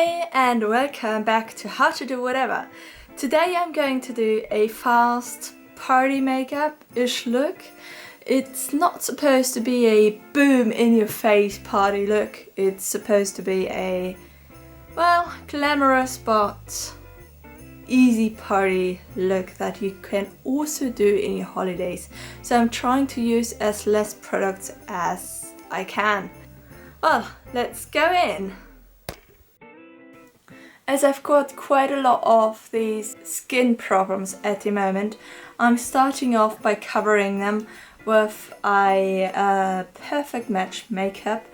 Hey and welcome back to How to Do Whatever. Today I'm going to do a fast party makeup-ish look. It's not supposed to be a boom in your face party look. It's supposed to be a, well, glamorous but easy party look that you can also do in your holidays. So I'm trying to use as less products as I can. Well, let's go in. As I've got quite a lot of these skin problems at the moment, I'm starting off by covering them with a perfect match makeup,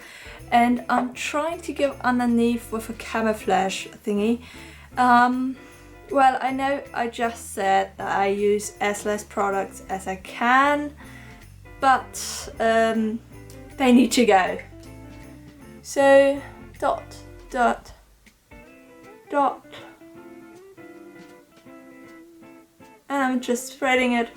and I'm trying to go underneath with a camouflage thingy. Well, I know I just said that I use as less products as I can, but they need to go. So dot, dot, dot, and I'm just spreading it.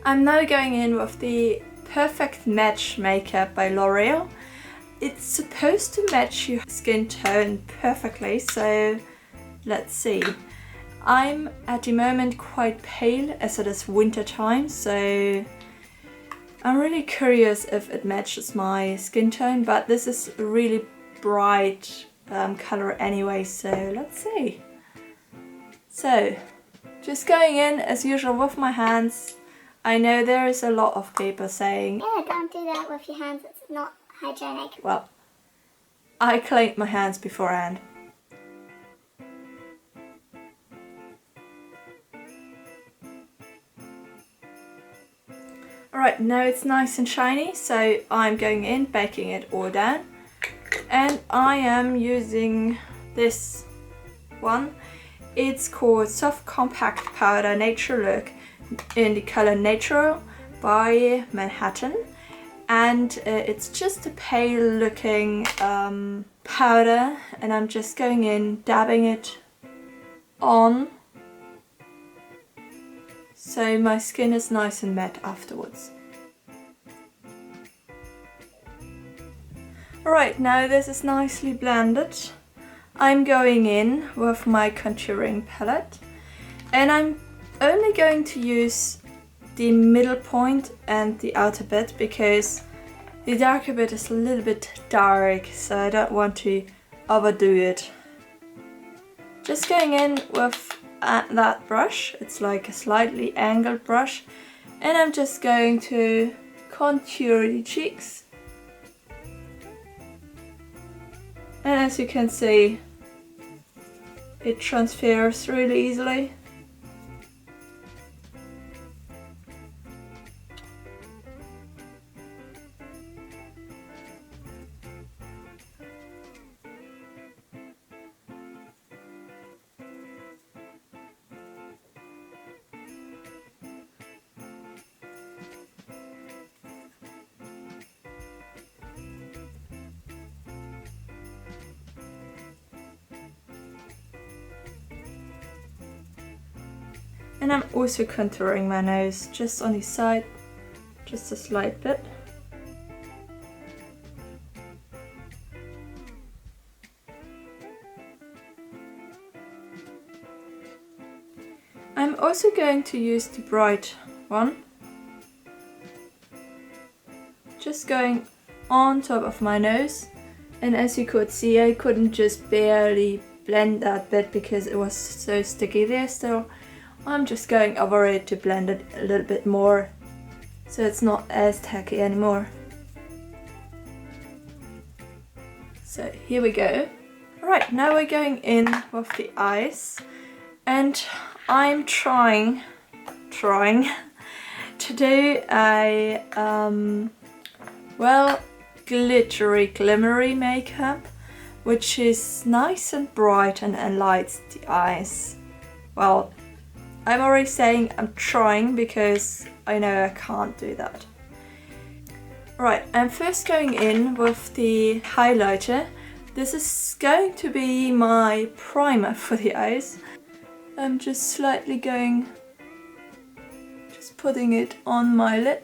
I'm now going in with the Perfect Match makeup by L'Oreal. It's supposed to match your skin tone perfectly, so let's see. I'm at the moment quite pale as it is winter time, so I'm really curious if it matches my skin tone, but this is a really bright color anyway, so let's see. So, just going in as usual with my hands. I know there is a lot of people saying, "Yeah, don't do that with your hands, it's not hygienic." Well, I cleaned my hands beforehand. Alright, now it's nice and shiny, so I'm going in, baking it all down. And I am using this one. It's called Soft Compact Powder Nature Look in the color Natural by Manhattan. And it's just a pale looking powder, and I'm just going in, dabbing it on, so my skin is nice and matte afterwards. Alright, now this is nicely blended. I'm going in with my contouring palette, and I'm only going to use the middle point and the outer bit because the darker bit is a little bit dark, so I don't want to overdo it. Just going in with that brush. It's like a slightly angled brush, and I'm just going to contour the cheeks. And as you can see, it transfers really easily. And I'm also contouring my nose just on the side, just a slight bit. I'm also going to use the bright one, just going on top of my nose. And as you could see, I couldn't just barely blend that bit because it was so sticky there still. I'm just going over it to blend it a little bit more, so it's not as tacky anymore. So here we go. Right, now we're going in with the eyes, and I'm trying to do a well, glittery, glimmery makeup, which is nice and bright and lights the eyes. Well, I'm already saying I'm trying because I know I can't do that. Right, I'm first going in with the highlighter. This is going to be my primer for the eyes. I'm just slightly going, just putting it on my lid.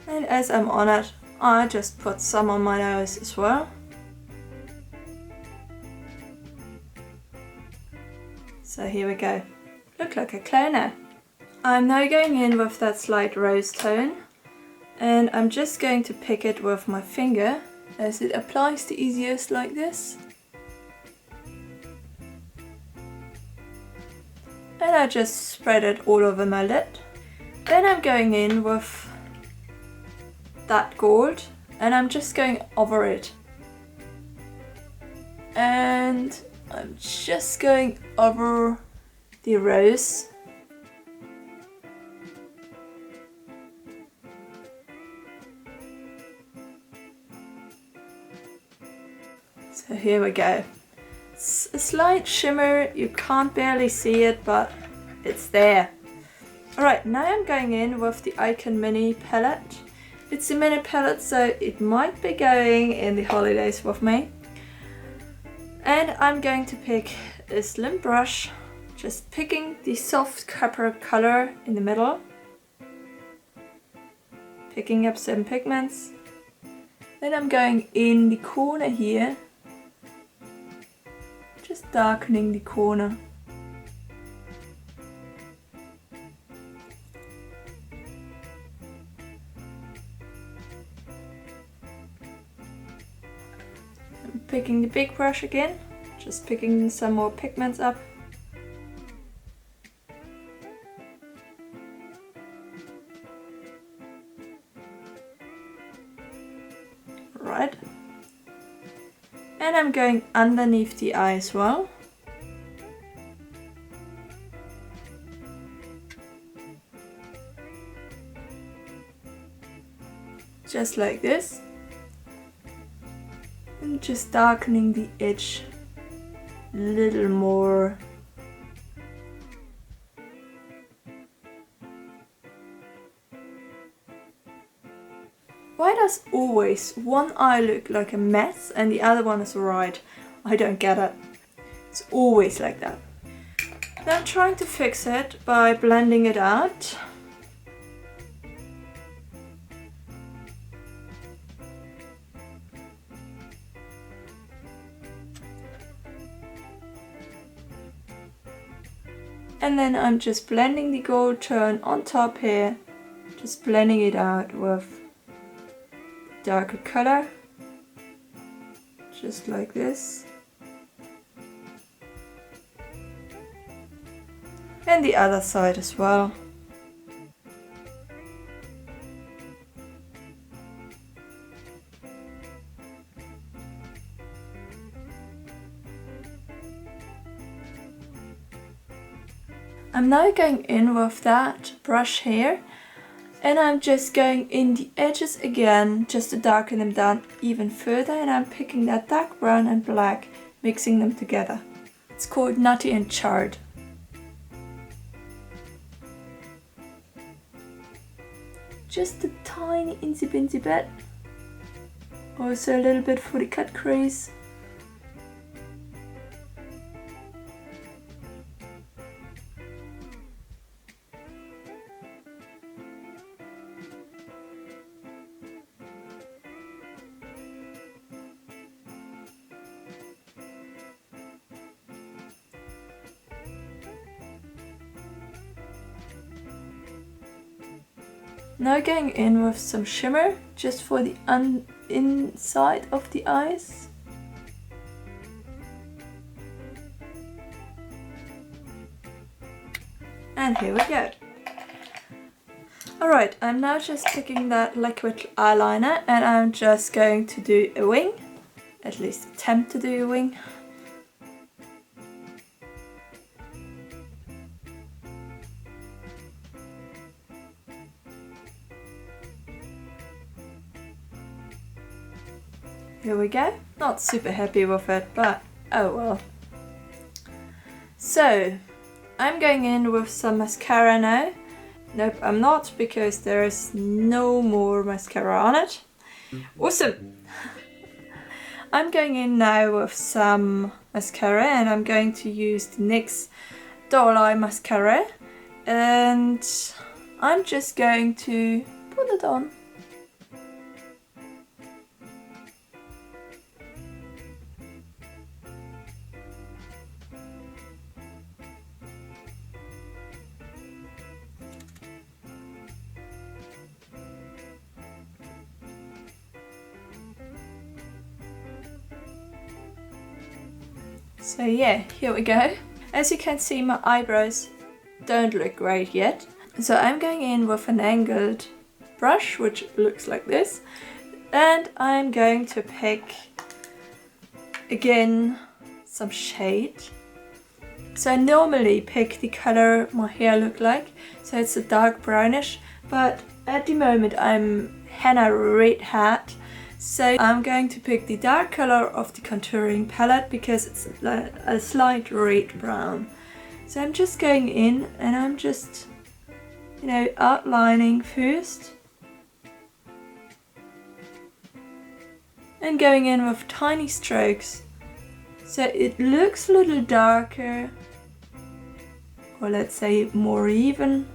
And as I'm on it, I just put some on my nose as well. So here we go. Look like a clown now. I'm now going in with that slight rose tone, and I'm just going to pick it with my finger as it applies the easiest like this. And I just spread it all over my lid. Then I'm going in with that gold and I'm just going over it. And I'm just going over the rose. So here we go. It's a slight shimmer, you can't barely see it, but it's there. Alright, now I'm going in with the Icon Mini palette. It's a mini palette, so it might be going in the holidays with me. And I'm going to pick a slim brush, just picking the soft copper color in the middle. Picking up some pigments. Then I'm going in the corner here. Just darkening the corner. I'm picking the big brush again, just picking some more pigments up. Right. And I'm going underneath the eye as well. Just like this. And just darkening the edge a little more. Why does always one eye look like a mess and the other one is alright? I don't get it. It's always like that. Then I'm trying to fix it by blending it out. And then I'm just blending the gold tone on top here. Just blending it out with darker color, just like this, and the other side as well. I'm now going in with that brush here. And I'm just going in the edges again, just to darken them down even further. And I'm picking that dark brown and black, mixing them together. It's called Nutty and Charred. Just a tiny insy binsy bit. Also a little bit for the cut crease. Now going in with some shimmer, just for the inside of the eyes. And here we go. Alright, I'm now just picking that liquid eyeliner and I'm just going to do a wing. At least attempt to do a wing. Here we go. Not super happy with it, but oh well. So, I'm going in with some mascara now. Nope, I'm not, because there is no more mascara on it. Awesome! I'm going in now with some mascara and I'm going to use the NYX Doll Eye Mascara. And I'm just going to put it on So yeah, here we go. As you can see, my eyebrows don't look great yet. So I'm going in with an angled brush, which looks like this. And I'm going to pick, again, some shade. So I normally pick the color my hair look like. So it's a dark brownish, but at the moment I'm henna red hat. So I'm going to pick the dark color of the contouring palette because it's a slight red brown. So I'm just going in and I'm just, you know, outlining first. And going in with tiny strokes. So it looks a little darker, or let's say more even.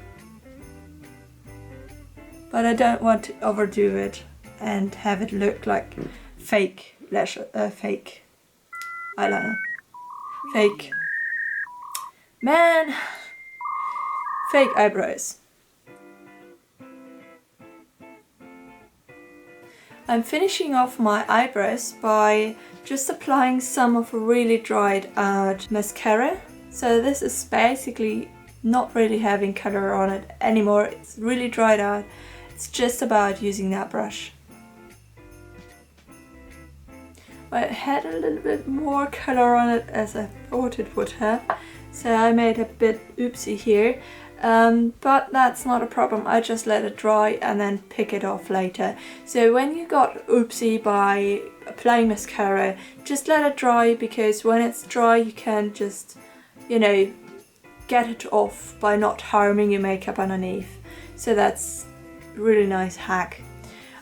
But I don't want to overdo it and have it look like fake fake eyeliner. Fake eyebrows. I'm finishing off my eyebrows by just applying some of a really dried out mascara. So this is basically not really having color on it anymore. It's really dried out. It's just about using that brush. But it had a little bit more color on it as I thought it would have. So I made a bit oopsie here. But that's not a problem. I just let it dry and then pick it off later. So when you got oopsie by applying mascara, just let it dry, because when it's dry you can just, you know, get it off by not harming your makeup underneath. So that's a really nice hack.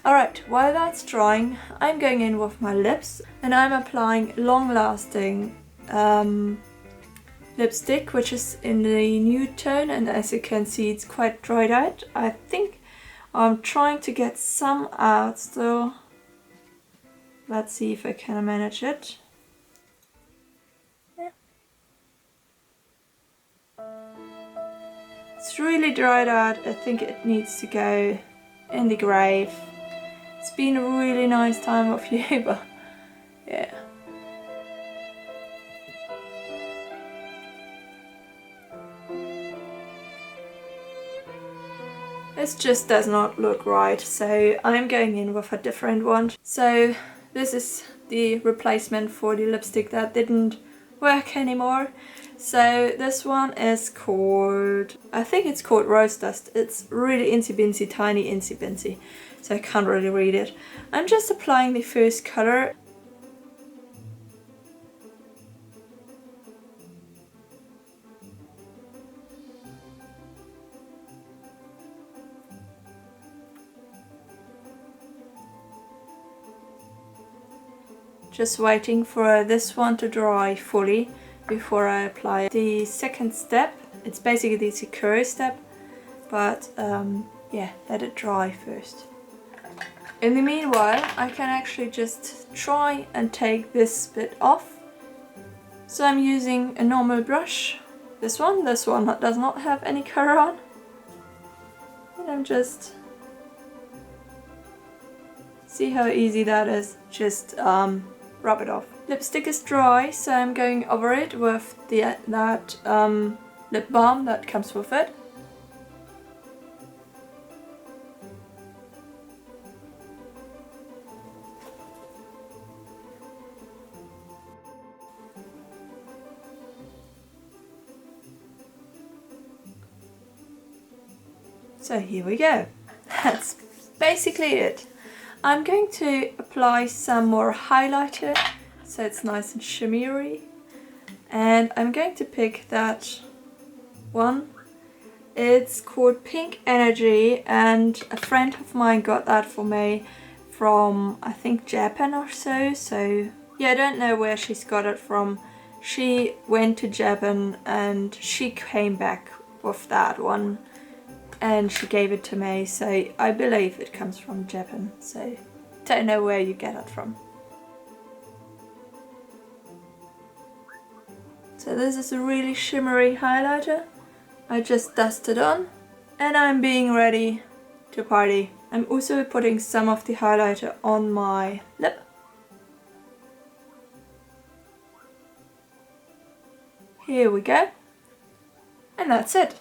Alright, while that's drying, I'm going in with my lips and I'm applying long-lasting lipstick, which is in the nude tone, and as you can see it's quite dried out. I think I'm trying to get some out still. Let's see if I can manage it. Yeah. It's really dried out. I think it needs to go in the grave. It's been a really nice time with you, but yeah. This just does not look right, so I'm going in with a different one. So this is the replacement for the lipstick that didn't work anymore. So this one is called, I think it's called Rose Dust. It's really insy binsy, tiny insy binsy, so I can't really read it. I'm just applying the first color. Just waiting for this one to dry fully before I apply the second step. It's basically the Sakura step, but yeah, let it dry first. In the meanwhile, I can actually just try and take this bit off. So I'm using a normal brush. This one does not have any color on. And I'm just, see how easy that is, just rub it off. Lipstick is dry, so I'm going over it with that lip balm that comes with it. So here we go. That's basically it. I'm going to apply some more highlighter so it's nice and shimmery, and I'm going to pick that one. It's called Pink Energy, and a friend of mine got that for me from, I think, Japan or so. So yeah, I don't know where she's got it from. She went to Japan and she came back with that one and she gave it to me, so I believe it comes from Japan, so don't know where you get it from. So this is a really shimmery highlighter. I just dusted on and I'm being ready to party. I'm also putting some of the highlighter on my lip. Here we go. And that's it.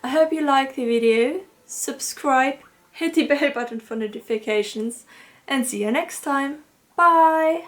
I hope you like the video. Subscribe, hit the bell button for notifications, and see you next time. Bye!